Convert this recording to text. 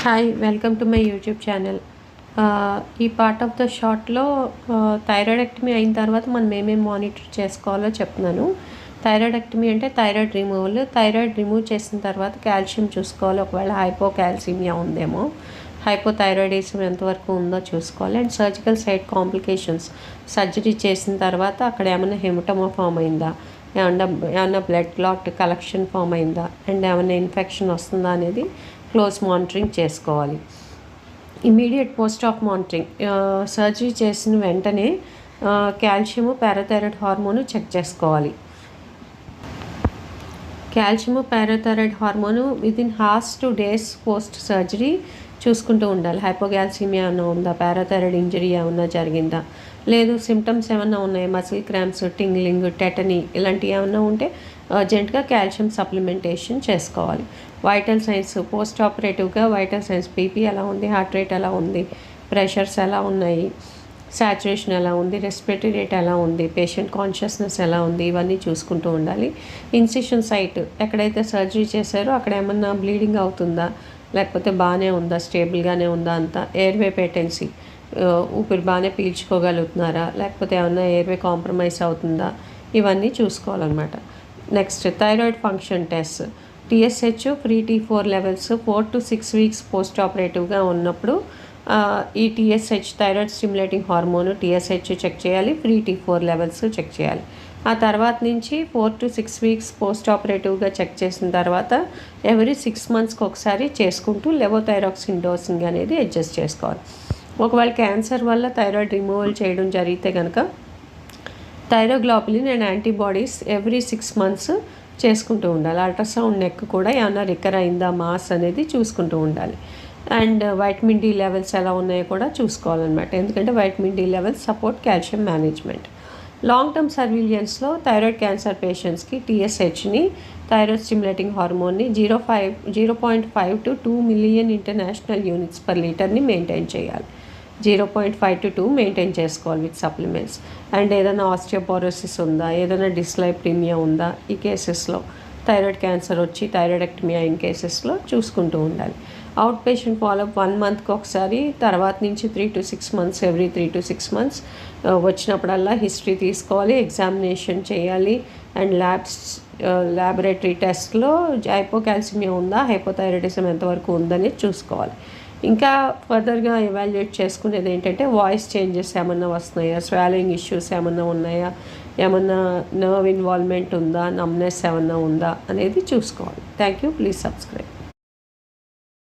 Hi welcome to my YouTube channel. ఈ part of the షార్ట్లో thyroidectomy అయిన తర్వాత మనం ఏమేమి మానిటర్ చేసుకోవాలో చెప్తున్నాను. థైరాయిడెక్టమీ అంటే థైరాయిడ్ రిమూవల్. థైరాయిడ్ రిమూవ్ చేసిన తర్వాత కాల్షియం చూసుకోవాలి. ఒకవేళ హైపోకాల్సిమియా ఉందేమో, హైపోథైరాయిడిజం ఎంతవరకు ఉందో చూసుకోవాలి. And surgical side complications, surgery చేసిన తర్వాత అక్కడ ఏమైనా హెమటోమా ఫామ్ అయిందా, ఏమన్నా బ్లడ్ క్లాట్ కలెక్షన్ ఫామ్ అయిందా, అండ్ ఏమైనా ఇన్ఫెక్షన్ వస్తుందా అనేది క్లోజ్ మానిటరింగ్ చేసుకోవాలి. Immediate post of monitoring, surgery చేసిన వెంటనే కాల్షియము, పారాథైరాయిడ్ హార్మోను చెక్ చేసుకోవాలి. Calcium, parathyroid hormone within horse two days post surgery చూసుకుంటూ ఉండాలి. హైపోకాల్సిమియా ఏమైనా ఉందా, పారాథైరాయిడ్ ఇంజరీ ఏమన్నా జరిగిందా, లేదు సిమ్టమ్స్ ఏమన్నా ఉన్నాయి, మసిల్ క్రాంప్స్, టింగ్లింగ్, టెటనీ ఇలాంటివి ఏమన్నా ఉంటే అర్జెంట్గా కాల్షియం సప్లిమెంటేషన్ చేసుకోవాలి. వైటల్ సైన్స్, పోస్ట్ ఆపరేటివ్గా వైటల్ సైన్స్, బీపీ ఎలా ఉంది, హార్ట్ రేట్ ఎలా ఉంది, ప్రెషర్స్ ఎలా ఉన్నాయి, సాచురేషన్ ఎలా ఉంది, రెస్పిరేటరీ రేట్ ఎలా ఉంది, పేషెంట్ కాన్షియస్నెస్ ఎలా ఉంది, ఇవన్నీ చూసుకుంటూ ఉండాలి. ఇన్సిషన్ సైట్, ఎక్కడైతే సర్జరీ చేశారో అక్కడ ఏమన్నా బ్లీడింగ్ అవుతుందా, లేకపోతే బాగానే ఉందా, స్టేబుల్గానే ఉందా, అంతా ఎయిర్వే పేటెన్సీ, ఊపిరి బాగానే పీల్చుకోగలుగుతున్నారా, లేకపోతే ఏమన్నా ఎయిర్వే కాంప్రమైజ్ అవుతుందా, ఇవన్నీ చూసుకోవాలన్నమాట. Next thyroid function test, TSH, free T4 levels 4 to 6 weeks post ఆపరేటివ్గా ఉన్నప్పుడు ఈ TSH, thyroid stimulating hormone TSH check చేయాలి, ఫ్రీ T4 లెవెల్స్ చెక్ చేయాలి. ఆ తర్వాత నుంచి 4 to 6 వీక్స్ పోస్ట్ ఆపరేటివ్గా చెక్ చేసిన తర్వాత ఎవ్రీ 6 monthsకి ఒకసారి చేసుకుంటూ లెవోథైరాక్సిన్ డోసింగ్ అనేది అడ్జస్ట్ చేసుకోవాలి. ఒకవేళ క్యాన్సర్ వల్ల థైరాయిడ్ రిమూవల్ చేయడం జరిగితే కనుక thyroglobulin and antibodies every 6 months చేసుకుంటూ ఉండాలి. అల్ట్రాసౌండ్ నెక్ కూడా ఏమైనా రికర్ అయిందా, మాస్ అనేది చూసుకుంటూ ఉండాలి. అండ్ వైటమిన్ డి లెవెల్స్ ఎలా ఉన్నాయో కూడా చూసుకోవాలన్నమాట. ఎందుకంటే vitamin D levels support calcium management. Long term సర్వీలియన్స్లో థైరాయిడ్ క్యాన్సర్ పేషెంట్స్కి TSHని, థైరాయిడ్ స్టిమ్యులేటింగ్ హార్మోన్ని 0.5 to 2 million international units per లీటర్ని మెయింటైన్ చేయాలి. 0.5 to 2 మెయింటైన్ చేసుకోవాలి విత్ సప్లిమెంట్స్. అండ్ ఏదైనా ఆస్టియోపోరోసిస్ ఉందా, ఏదైనా డిస్లైప్రీమియా ఉందా, ఈ కేసెస్లో థైరాయిడ్ క్యాన్సర్ వచ్చి థైరాయిడెక్టమీ అయిన కేసెస్లో చూసుకుంటూ ఉండాలి. అవుట్ పేషెంట్ ఫాలోఅప్ 1 monthకి ఒకసారి, తర్వాత నుంచి 3 to 6 months, every 3 to 6 months వచ్చినప్పుడల్లా హిస్టరీ తీసుకోవాలి, ఎగ్జామినేషన్ చేయాలి. అండ్ ల్యాబొరేటరీ టెస్ట్లో హైపోకాల్సిమియా ఉందా, హైపోథైరాయిడిజం ఎంతవరకు ఉందని చూసుకోవాలి. ఇంకా ఫర్దర్గా ఎవాల్యుయేట్ చేసుకునేది ఏంటంటే వాయిస్ చేంజెస్ ఏమన్నా వస్తున్నాయా, స్వాలోయింగ్ ఇష్యూస్ ఏమన్నా ఉన్నాయా, ఏమన్నా నర్వ్ ఇన్వాల్వ్మెంట్ ఉందా, నమ్నెస్ ఏమన్నా ఉందా అనేది చూసుకోవాలి. Thank you. Please subscribe.